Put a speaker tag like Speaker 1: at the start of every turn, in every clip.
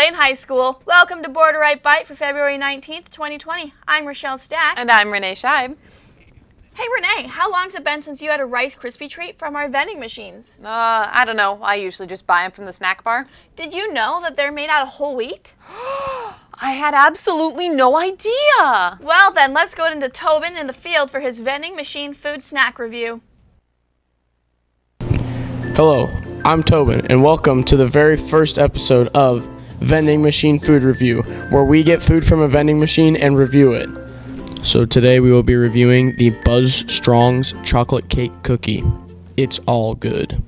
Speaker 1: play in high school. Welcome to Borderite Bite for February 19th, 2020. I'm Rochelle Stack.
Speaker 2: And I'm Renee Scheib.
Speaker 1: Hey Renee, how long's it been since you had a Rice Krispie treat from our vending machines?
Speaker 2: I don't know. I usually just buy them from the snack bar.
Speaker 1: Did you know that they're made out of whole wheat?
Speaker 2: I had absolutely no idea.
Speaker 1: Well then, let's go into Tobin in the field for his vending machine food snack review.
Speaker 3: Hello, I'm Tobin, and welcome to the very first episode of Vending Machine Food Review, where we get food from a vending machine and review it. So today we will be reviewing the Buzz Strong's chocolate cake cookie. It's all good.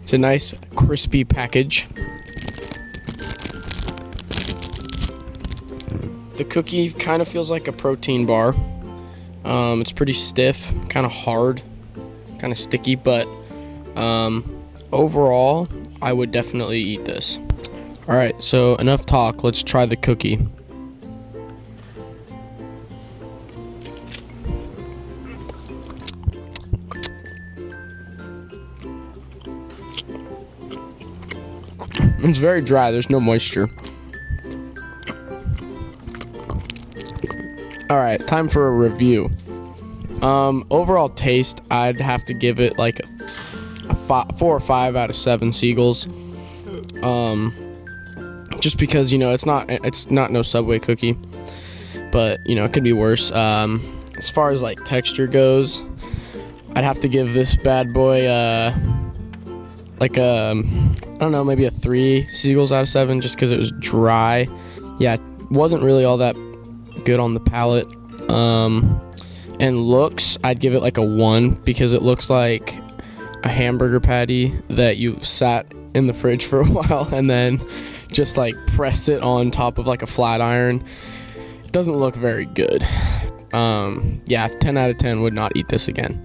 Speaker 3: It's a nice crispy package. The cookie kind of feels like a protein bar. It's pretty stiff, kind of hard, kind of sticky, but overall, I would definitely eat this. Alright, so enough talk, let's try the cookie. It's very dry, there's no moisture. Alright, time for a review. Overall taste, I'd have to give it like a 4 or 5 out of 7 seagulls. Just because, you know, it's not no Subway cookie, but you know, it could be worse. As far as like texture goes, I'd have to give this bad boy like I don't know, maybe a 3 seagulls out of 7, just because it was dry. Yeah, it wasn't really all that good on the palate. And looks, I'd give it like a 1, because it looks like a hamburger patty that you sat in the fridge for a while and then just like pressed it on top of like a flat iron. It doesn't look very good. Yeah, 10 out of 10, would not eat this again.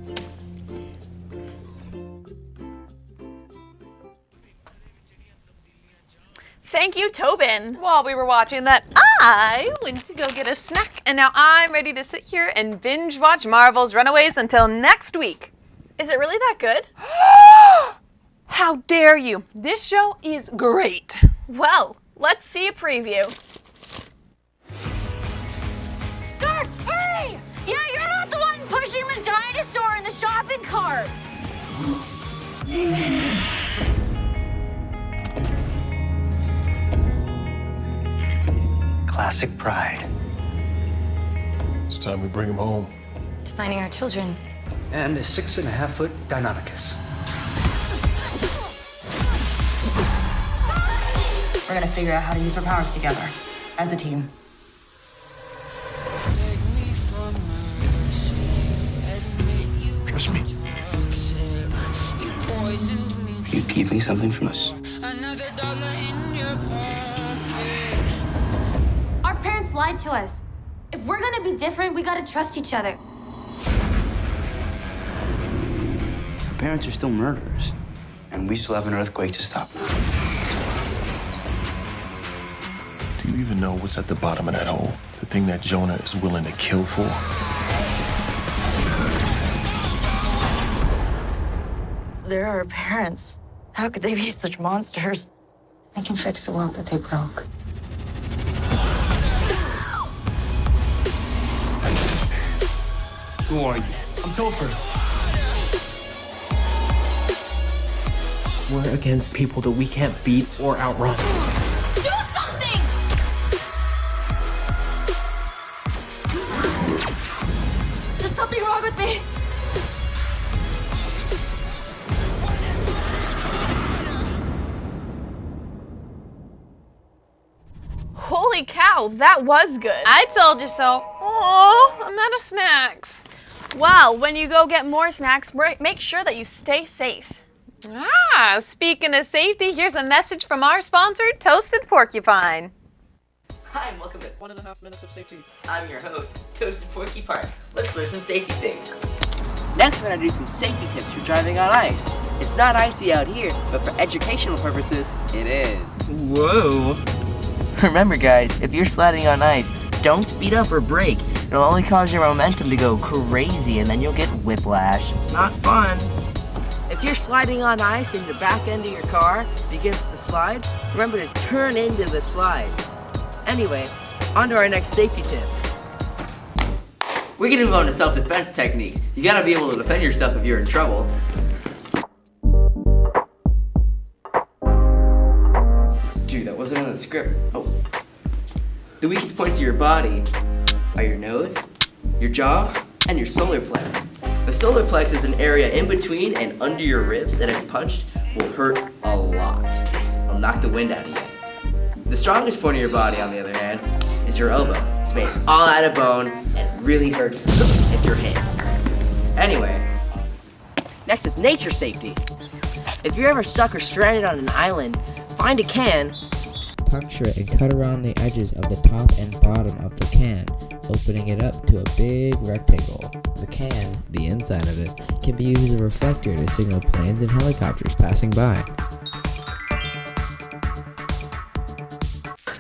Speaker 1: Thank you, Tobin.
Speaker 2: While we were watching that, I went to go get a snack, and now I'm ready to sit here and binge watch Marvel's Runaways until next week.
Speaker 1: Is it really that good?
Speaker 2: How dare you? This show is great.
Speaker 1: Well, let's see a preview.
Speaker 4: Guard, hurry! Yeah, you're not the one pushing the dinosaur in the shopping cart.
Speaker 5: Classic pride.
Speaker 6: It's time we bring him home.
Speaker 7: To finding our children.
Speaker 5: And a 6.5-foot Deinonychus.
Speaker 7: We're gonna figure out how to use our powers together, as a team.
Speaker 6: Trust me.
Speaker 5: You keeping something from us?
Speaker 4: Our parents lied to us. If we're gonna be different, we gotta trust each other.
Speaker 5: Your parents are still murderers. And we still have an earthquake to stop.
Speaker 6: Do you even know what's at the bottom of that hole? The thing that Jonah is willing to kill for?
Speaker 7: They're our parents. How could they be such monsters? They can fix the world that they broke.
Speaker 5: Who are you? I'm Topher.
Speaker 8: We're against people that we can't beat or outrun.
Speaker 4: Do something!
Speaker 7: There's something wrong with me!
Speaker 1: Holy cow, that was good.
Speaker 2: I told you so. Oh, I'm out of snacks.
Speaker 1: Well, when you go get more snacks, make sure that you stay safe.
Speaker 2: Speaking of safety, here's a message from our sponsor, Toasted Porcupine.
Speaker 9: Hi, and welcome to 1.5 Minutes of Safety. I'm your host, Toasted Porcupine. Let's learn some safety things. Next, we're gonna do some safety tips for driving on ice. It's not icy out here, but for educational purposes, it is.
Speaker 8: Whoa.
Speaker 9: Remember guys, if you're sliding on ice, don't speed up or brake. It'll only cause your momentum to go crazy and then you'll get whiplash. Not fun. If you're sliding on ice and the back end of your car begins to slide, remember to turn into the slide. Anyway, on to our next safety tip. We're gonna move on to self-defense techniques. You gotta be able to defend yourself if you're in trouble. Dude, that wasn't on the script. Oh. The weakest points of your body are your nose, your jaw, and your solar plex. The solar plex is an area in between and under your ribs that if punched will hurt a lot. It'll knock the wind out of you. The strongest point of your body, on the other hand, is your elbow. It's made all out of bone and really hurts if you're hit. Anyway, next is nature safety. If you're ever stuck or stranded on an island, find a can,
Speaker 10: puncture it and cut around the edges of the top and bottom of the can, opening it up to a big rectangle. The can, the inside of it, can be used as a reflector to signal planes and helicopters passing by.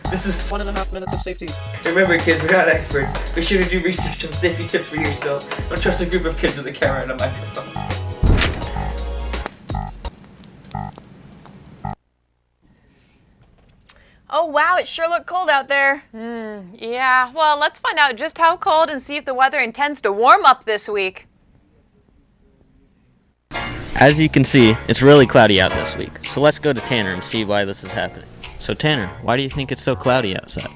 Speaker 8: This is 1.5 minutes of safety.
Speaker 9: Remember kids, we're not experts. Be sure to do research on safety tips for yourself. Don't trust a group of kids with a camera and a microphone.
Speaker 1: Oh wow, it sure looked cold out there.
Speaker 2: Yeah, well, let's find out just how cold and see if the weather intends to warm up this week.
Speaker 11: As you can see, it's really cloudy out this week. So let's go to Tanner and see why this is happening. So Tanner, why do you think it's so cloudy outside?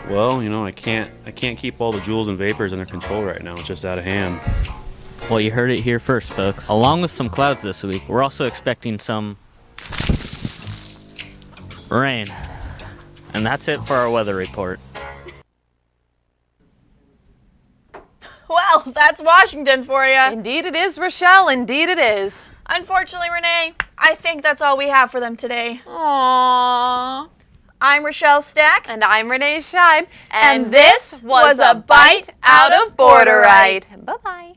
Speaker 12: Well, you know, I can't keep all the joules and vapors under control right now. It's just out of hand.
Speaker 11: Well, you heard it here first, folks. Along with some clouds this week, we're also expecting some rain. And that's it for our weather report.
Speaker 1: Well, that's Washington for you.
Speaker 2: Indeed it is, Rochelle. Indeed it is.
Speaker 1: Unfortunately, Renee, I think that's all we have for them today.
Speaker 2: Aww.
Speaker 1: I'm Rochelle Stack.
Speaker 2: And I'm Renee Scheib.
Speaker 1: And this was a bite out of Borderite.
Speaker 2: Bye-bye.